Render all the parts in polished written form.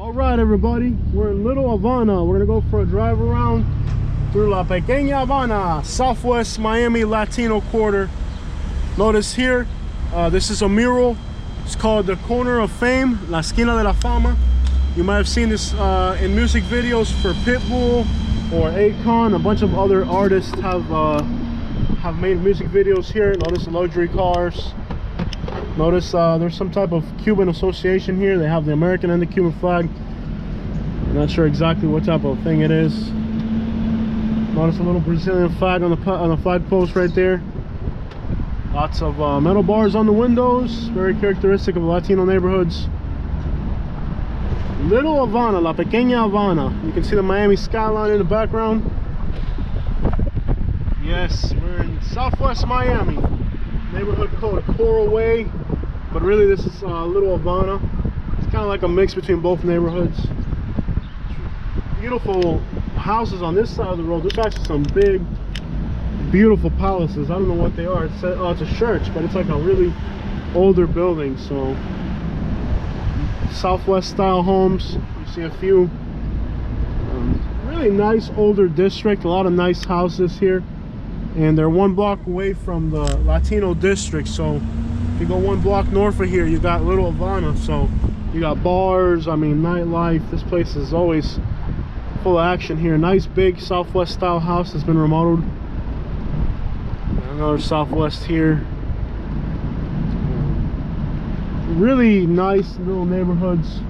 All right, everybody, we're in Little Havana. We're gonna go for a drive around through La Pequeña Habana, Southwest Miami Latino Quarter. Notice here, this is a mural. It's called the Corner of Fame, La Esquina de la Fama. You might have seen this in music videos for Pitbull or Akon. A bunch of other artists have made music videos here. Notice the luxury cars. Notice there's some type of Cuban association here. They have the American and the Cuban flag. I'm not sure exactly what type of thing it is. Notice a little Brazilian flag on the flag post right there. Lots of metal bars on the windows. Very characteristic of Latino neighborhoods. Little Havana, La Pequeña Havana. You can see the Miami skyline in the background. Yes, we're in Southwest Miami. Neighborhood called Coral Way, but really this is Little Havana. It's kind of like a mix between both neighborhoods. Beautiful houses on this side of the road. There's actually some big, beautiful palaces. I don't know what they are. It's a church, but it's like a really older building. So Southwest style homes. You see a few really nice older district. A lot of nice houses here. And they're 1 block away from the Latino district. So if you go 1 block north of here, you got Little Havana. So you got bars, I mean nightlife. This place is always full of action here. Nice big Southwest style house that's been remodeled. Another Southwest here. Really nice little neighborhoods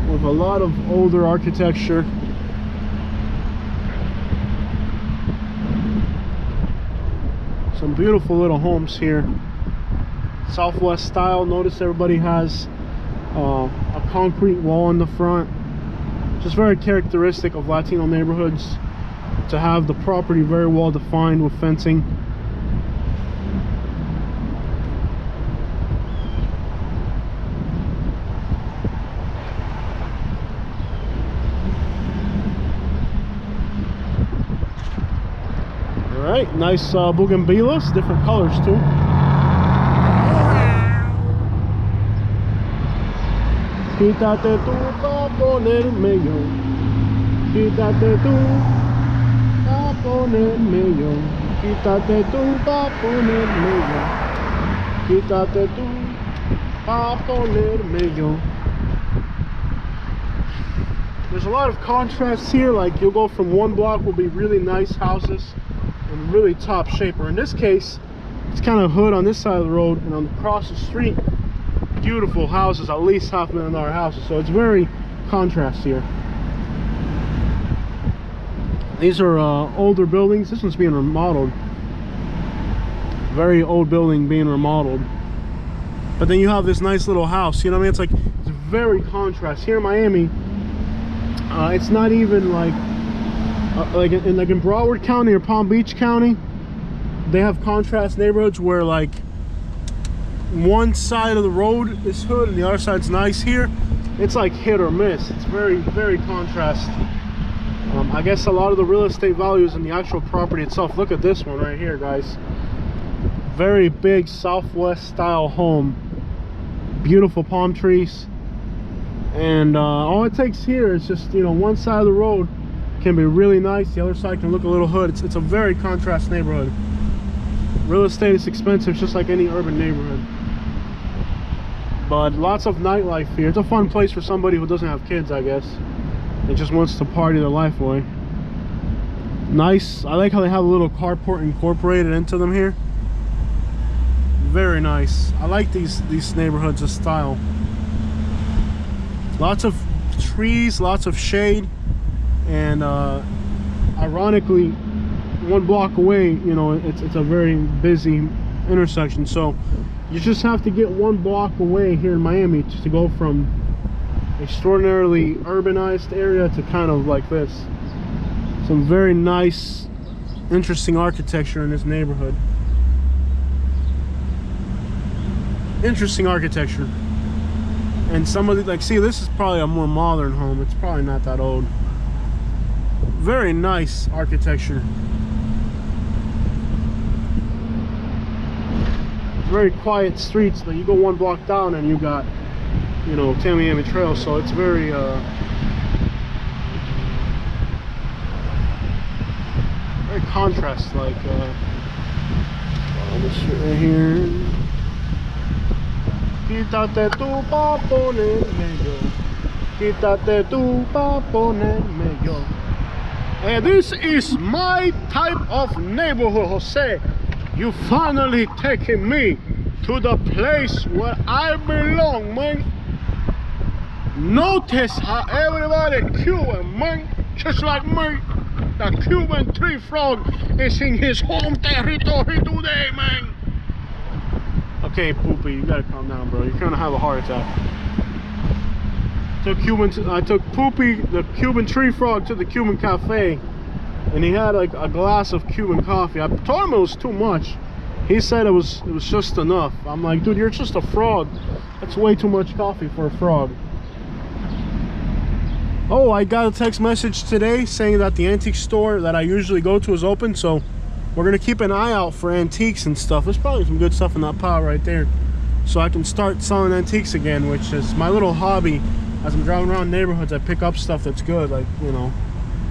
with a lot of older architecture. Some beautiful little homes here, Southwest style. Notice everybody has a concrete wall in the front. Just very characteristic of Latino neighborhoods to have the property very well defined with fencing. Alright, nice bougainvilleas, different colors too. Quítate tú pa ponerme yo. Quítate tú pa ponerme yo. Quítate tú pa ponerme yo. Quítate tú pa ponerme yo. There's a lot of contrasts here. Like you'll go from 1 block will be really nice houses in really top shape, or in this case it's kind of hood on this side of the road, and on across the street beautiful houses, at least $500,000 houses. So it's very contrast here. These are older buildings. This one's being remodeled, very old building being remodeled, but then you have this nice little house, you know what I mean? It's like it's very contrast here in Miami. It's not even like in Broward County or Palm Beach County, they have contrast neighborhoods where like one side of the road is hood and the other side's nice. Here it's like hit or miss. It's very, very contrast. I guess a lot of the real estate values in the actual property itself. Look at this one right here, guys. Very big Southwest style home, beautiful palm trees, and all it takes here is just, you know, one side of the road can be really nice, the other side can look a little hood. It's a very contrast neighborhood. Real estate is expensive just like any urban neighborhood, but lots of nightlife here. It's a fun place for somebody who doesn't have kids, I guess, and just wants to party their life away. Nice. I like how they have a little carport incorporated into them here. Very nice. I like these neighborhoods of style. Lots of trees, lots of shade. And ironically, 1 block away, you know, it's a very busy intersection. So you just have to get 1 block away here in Miami to go from extraordinarily urbanized area to kind of like this. Some very nice, interesting architecture in this neighborhood. Interesting architecture. And some of the, like, see, this is probably a more modern home. It's probably not that old. Very nice architecture. Very quiet streets, but you go 1 block down and you got you know, Tamiami Trail, so it's very very contrast, like this shit right here. Quítate tú pa ponerme yo. Quítate tú pa ponerme yo. And this is my type of neighborhood, Jose. You finally taking me to the place where I belong, man. Notice how everybody Cuban, man, just like me. The Cuban tree frog is in his home territory today, man. Okay, Poopy, you gotta calm down, bro. You're gonna have a heart attack. I took Poopy, the Cuban tree frog, to the Cuban cafe, and he had like a glass of Cuban coffee. I told him it was too much. He said it was just enough. I'm like, dude, you're just a frog. That's way too much coffee for a frog. Oh, I got a text message today saying that the antique store that I usually go to is open, so we're gonna keep an eye out for antiques and stuff. There's probably some good stuff in that pile right there, so I can start selling antiques again, which is my little hobby. As I'm driving around neighborhoods, I pick up stuff that's good, like, you know,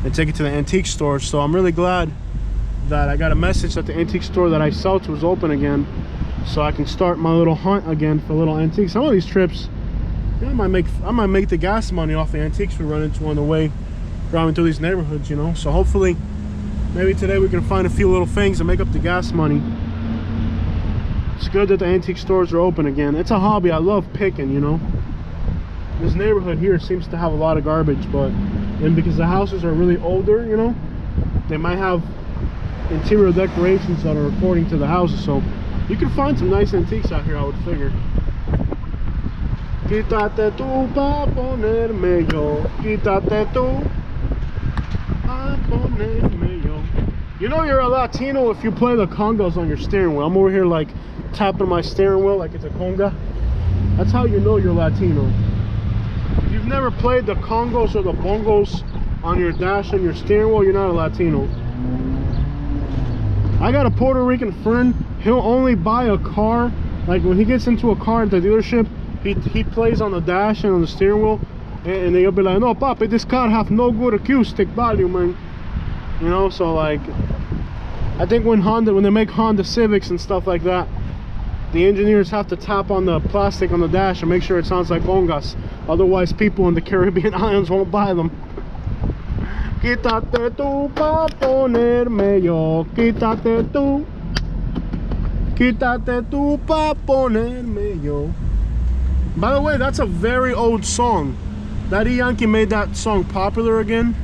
and take it to the antique store. So I'm really glad that I got a message that the antique store that I sell to is open again, so I can start my little hunt again for little antiques. Some of these trips, you know, I might make the gas money off the antiques we run into on the way driving through these neighborhoods, you know. So hopefully, maybe today we can find a few little things and make up the gas money. It's good that the antique stores are open again. It's a hobby. I love picking, you know. This neighborhood here seems to have a lot of garbage, but and because the houses are really older, you know, they might have interior decorations that are according to the houses, so you can find some nice antiques out here, I would figure. Quítate tú pa ponerme yo. Quítate tú pa ponerme yo. You know you're a Latino if you play the congas on your steering wheel. I'm over here like tapping my steering wheel like it's a conga. That's how you know you're Latino. If you've never played the congos or the bongos on your dash on your steering wheel, you're not a Latino. I got a Puerto Rican friend. He'll only buy a car, like when he gets into a car at the dealership, he plays on the dash and on the steering wheel, and they'll be like, no papi, this car have no good acoustic value, man. You know, so like, I think when they make Honda Civics and stuff like that, the engineers have to tap on the plastic on the dash and make sure it sounds like congas. Otherwise, people in the Caribbean islands won't buy them. Quítate tú pa ponerme yo. Quítate tú. Quítate tú pa ponerme yo. By the way, that's a very old song. Daddy Yankee made that song popular again.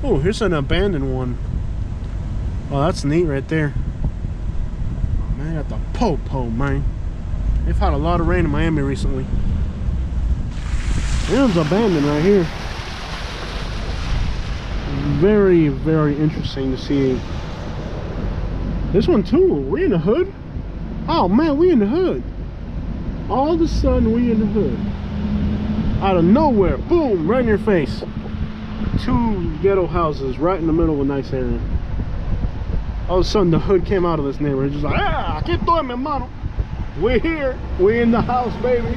Oh, here's an abandoned one. Oh, that's neat right there. Oh, man, got the po-po, man. They've had a lot of rain in Miami recently. It's abandoned right here. Very, very interesting to see. This one too. We in the hood? Oh man, we in the hood. All of a sudden, we in the hood. Out of nowhere, boom, right in your face. Two ghetto houses right in the middle of a nice area. All of a sudden, the hood came out of this neighborhood. Just like, ah, aquí estoy, mi hermano. We're here. We're in the house, baby.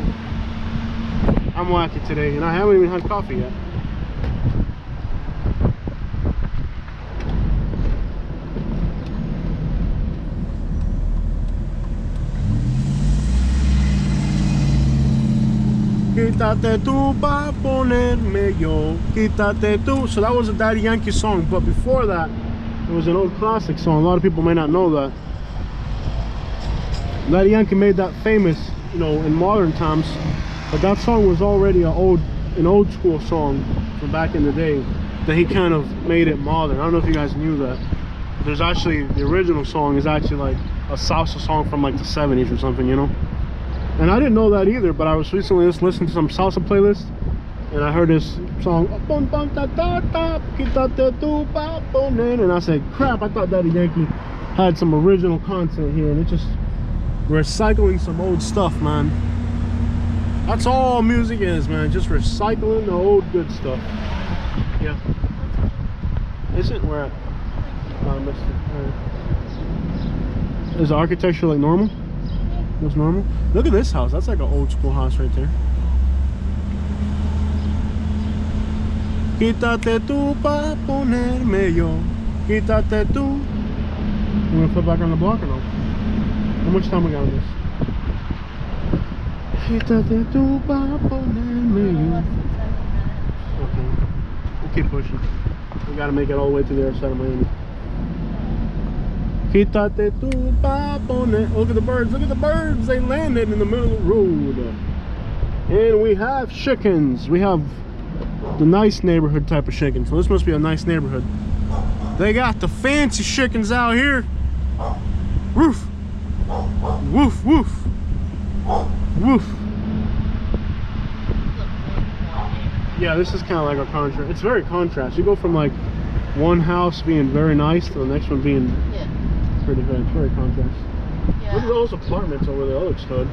I'm wacky today, and I haven't even had coffee yet. Quítate tú pa ponerme yo. Quítate tú. So that was a Daddy Yankee song, but before that, it was an old classic song. A lot of people may not know that. Daddy Yankee made that famous, you know, in modern times, but that song was already an old school song from back in the day that he kind of made it modern. I don't know if you guys knew that. There's actually, the original song is actually like a salsa song from like the 70s or something, you know. And I didn't know that either, but I was recently just listening to some salsa playlist, and I heard this song, and I said, crap, I thought Daddy Yankee had some original content here, and it's just recycling some old stuff, man. That's all music is, man, just recycling the old good stuff. Yeah. Isn't where at? Oh, I missed it. Is the architecture like normal? Looks normal. Look at this house. That's like an old school house right there. Quítate tú pa ponerme yo. Quítate tú. You wanna flip back on the block or no? How much time we got on this? Quítate tú pa ponerme yo. Okay. We'll keep pushing. We gotta make it all the way to the other side of Miami. Quítate tú pa poner. Look at the birds. Look at the birds. They landed in the middle of the road. And we have chickens. We have the nice neighborhood type of chicken. So this must be a nice neighborhood. They got the fancy chickens out here. Woof. Woof, woof. Woof. Yeah, this is kind of like a contrast. It's very contrast. You go from like one house being very nice to the next one being pretty good. It's very contrast. Yeah. Look at those apartments over there. That looks good.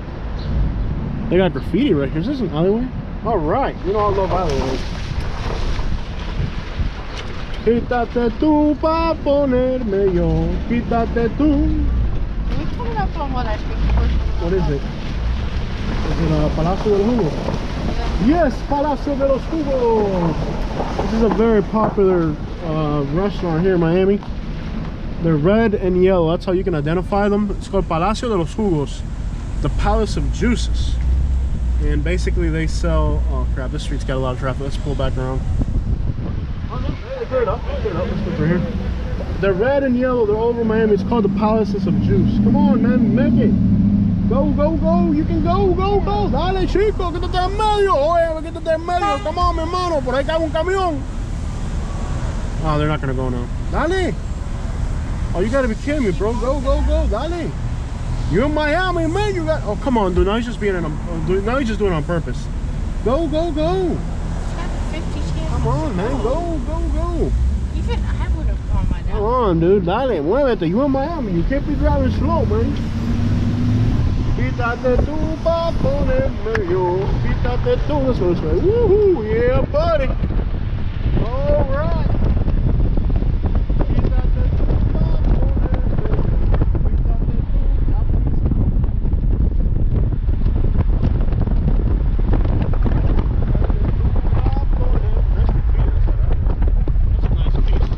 They got graffiti right here. Is this an alleyway? All right. You know I love alleyways. Quítate tú pa ponerme yo. Quítate tú. Can we turn it up on what I think first? What is it? Is it Palacio del Jugo? Yes, Palacio de los Jugos. This is a very popular restaurant here in Miami. They're red and yellow. That's how you can identify them. It's called Palacio de los Jugos, the Palace of Juices. And basically they sell, oh crap, this street's got a lot of traffic. Let's pull back around. Oh no, hey, clear it up, clear it up. Let's go through here. They're red and yellow. They're all over Miami. It's called the Palaces of Juice. Come on, man, make it. Go, go, go. You can go, go, go. Dale, chico, quítate en medio. Oye, quítate en medio. Come on, mi hermano. Por ahí cabe un camión. Oh, they're not going to go now. Dale. Oh, you got to be kidding me, bro. Go, go, go. Dale. You're in Miami, man. You got... Oh, come on, dude. Now he's just being now he's just doing it on purpose. Go, go, go. Come on, man. Go, go, go. Even I would have gone by now. Come on, dude. Dale. Muévete. You in Miami. You can't be driving slow, man. Quítate tú pa ponerme yo. Quítate tú. Let's go this way. Woohoo. Yeah, buddy. All right. Quítate tú pa ponerme yo. Quítate tú. That's a nice piece.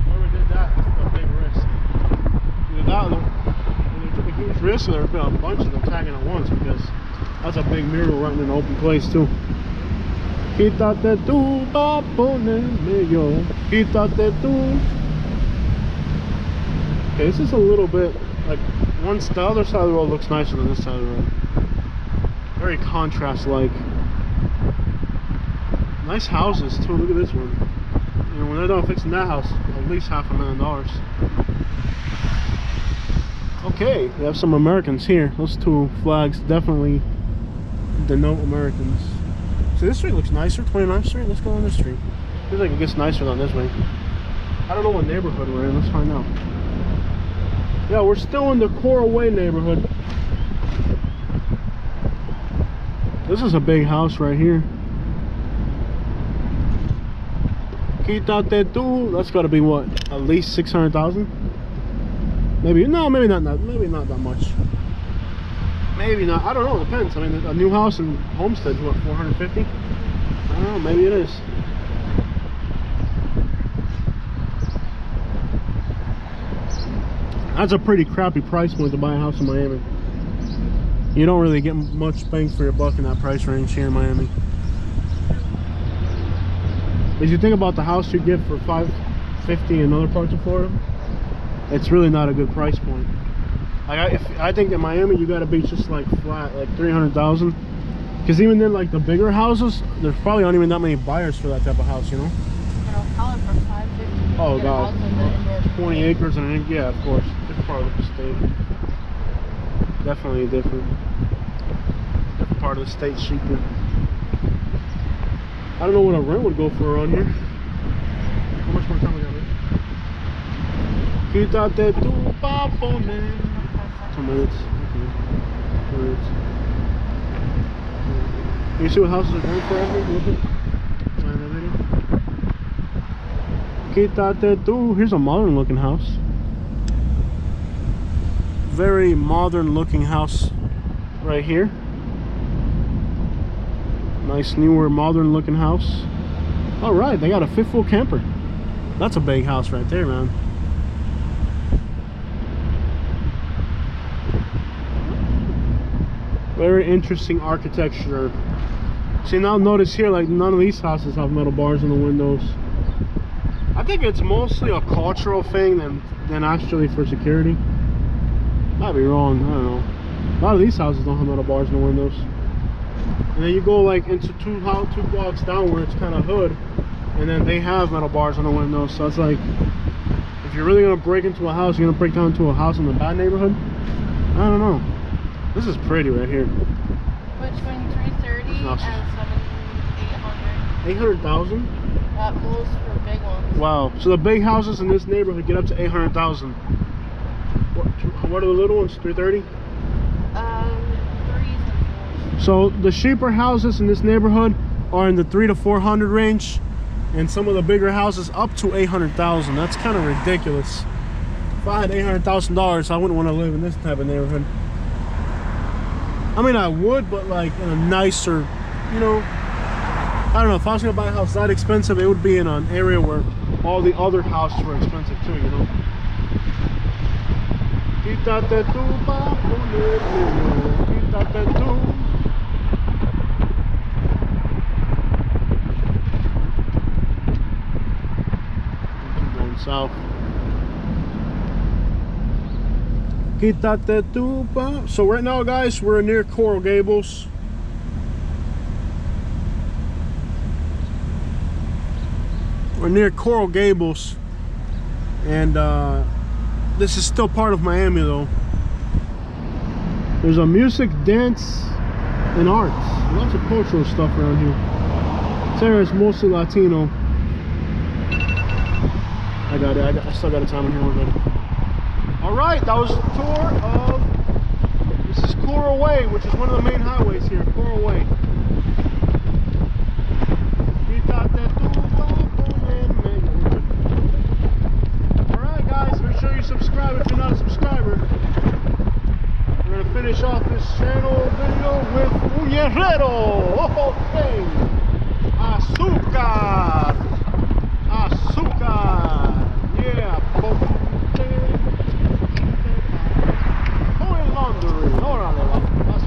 Whoever did that took a big risk. Either that or they took a huge risk, or there have been a bunch of them tagging at once, because that's a big mural right in an open place too. Quítate tú pa ponerme yo. Quítate tú. Okay, this is a little bit like the other side of the road looks nicer than this side of the road. Very contrast-like. Nice houses too. Look at this one. You know, when they're done fixing that house, at least $500,000. Okay, we have some Americans here. Those two flags definitely denote Americans. So this street looks nicer, 29th Street. Let's go on this street. Feels like it gets nicer than this way. I don't know what neighborhood we're in. Let's find out. Yeah, we're still in the Coral Way neighborhood. This is a big house right here. Quítate tú. That's got to be what? At least 600,000. Maybe no, maybe not that much. Maybe not. I don't know. It depends. I mean, a new house in Homestead's what, 450? I don't know. Maybe it is. That's a pretty crappy price point to buy a house in Miami. You don't really get much bang for your buck in that price range here in Miami. As you think about the house you get for $550 in other parts of Florida, it's really not a good price point. Like I think in Miami you gotta be just like flat, like 300,000. Because even then, like the bigger houses, there's probably not even that many buyers for that type of house, you know? Sell it for $550. Oh god, 20 acres and an acre, yeah, of course. Different part of the state. Definitely different part of the state, cheaper. I don't know what a rent would go for around here. How much more time we got, man? Quítate tú pa poner. 2 minutes. Okay. 2 minutes. You see what houses are going for out here? Look at. Find that video. Quítate tú. Here's a modern looking house. Very modern looking house right here. Nice newer modern looking house. All right, they got a fifth wheel camper. That's a big house right there, man. Very interesting architecture. See, now notice here, like none of these houses have metal bars in the windows. I think it's mostly a cultural thing than actually for security. Might be wrong, I don't know. A lot of these houses don't have metal bars in the windows. And then you go like into two blocks down where it's kind of hood, and then they have metal bars on the windows. So it's like, if you're really gonna break into a house, you're gonna break down into a house in a bad neighborhood. I don't know. This is pretty right here. Between 330 and 800. 800,000? That goes for big ones. Wow. So the big houses in this neighborhood get up to 800,000. What are the little ones? 330? 3s and 4s. So the cheaper houses in this neighborhood are in the 300 to 400 range, and some of the bigger houses up to 800,000. That's kind of ridiculous. If I had $800,000, I wouldn't want to live in this type of neighborhood. I mean, I would, but like in a nicer, you know, I don't know. If I was gonna buy a house that expensive, it would be in an area where all the other houses were expensive too, you know. Quítate tú pa ponerme, quítate tú. Going south. Quítate tú pa. So right now, guys, we're near Coral Gables. We're near Coral Gables, and this is still part of Miami though. There's a music, dance, and arts. Lots of cultural stuff around here. This area is mostly Latino. I got it. I still got a time in here. We're good. All right, that was a tour of. This is Coral Way, which is one of the main highways here. Coral Way. Make sure you subscribe if you're not a subscriber. We're gonna finish off this channel video with Un Guerrero. Okay.